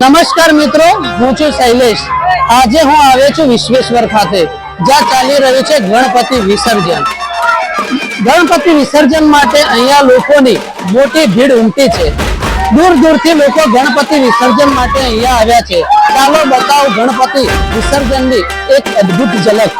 નમસ્કાર મિત્રો, હું છું શૈલેષ। આજે હું આવ્યો છું વિશ્વેશ્વર ખાતે, જ્યાં ચાલી રહ્યું છે ગણપતિ વિસર્જન। ગણપતિ વિસર્જન માટે અહીંયા લોકોની મોટી ભીડ ઉમટી છે। દૂર દૂરથી લોકો ગણપતિ વિસર્જન માટે અહીંયા આવ્યા છે। ચાલો બતાવો ગણપતિ વિસર્જનની એક અદ્ભુત ઝલક।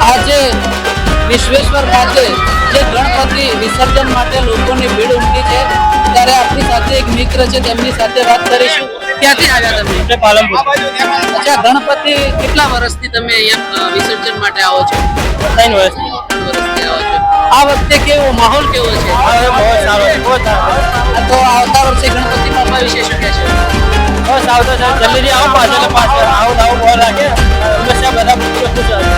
આજે વિશ્વેશ્વર ખાતે જે ગણપતિ વિસર્જન માટે લોકોની ભીડ ઉમટી છે, ત્યારે આપણી સાથે એક મિત્ર છે, તેમની સાથે વાત કરીશું। ક્યાંથી આવ્યા તમે? પાલનપુર। અચ્છા, ગણપતિ કેટલા વર્ષથી તમે અહીંયા વિસર્જન માટે આવો છો? 3 વર્ષથી। 3 વર્ષથી આવો છો। આ વખતે કેવો માહોલ કેવો છે? બહુ સારો છે, બહુ સારો। તો આવતા વર્ષે ગણપતિ બાપા વિશે શું કહેશો? બસ આવતો છે, જલ્દી આવો પાછળ આવું બોલ રાખે હંમેશા બધા ખુશ આવે।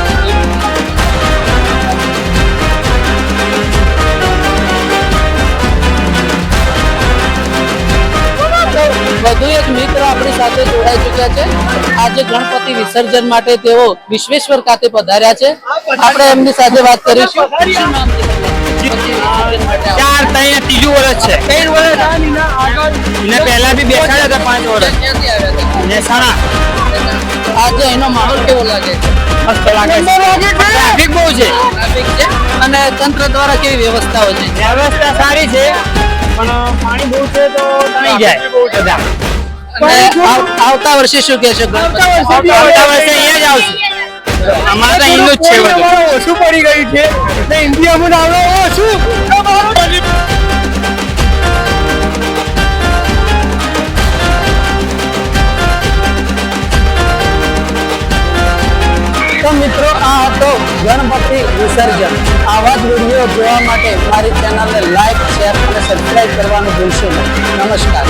વધુ એક મિત્ર આપણી સાથે જોડાઈ ચુક્યા છે। આજે ગણપતિ વિસર્જન માટે તેઓ વિશ્વેશ્વર ખાતે પધાર્યા છે। આપણે એમની સાથે વાત કરીશું। શું નામ છે તમારું? ત્રીજું વર્ષ છે। 3 વર્ષ ને પહેલા બી બેસાડ્યા હતા 5 વર્ષ ક્યાંથી આવ્યા હતા? મહેસાણા। આજે એનો માહોલ કેવો લાગે છે? મસ્ત લાગે છે, ટ્રાફિક બહુ છે ટ્રાફિક છે અને તંત્ર દ્વારા કેવી વ્યવસ્થાઓ છે? વ્યવસ્થા સારી છે, પણ પાણી બહુ છે તો તણાઈ જાય બધા। અને આવતા વર્ષે શું કહેશો? આવતા વર્ષે અહીંયા જ આવશે। અમારે તો અહીંનું જ છે બધું। ઓછું પડી ગયું છે એટલે ઇન્ડિયામાં આવડે ઓછું। તો મિત્રો, આ હતો ગણપતિ વિસર્જન। આવા જ વિડીયો જોવા માટે મારી ચેનલને લાઈક, શેર અને સબસ્ક્રાઇબ કરવાનું ભૂલશો નહીં। નમસ્કાર।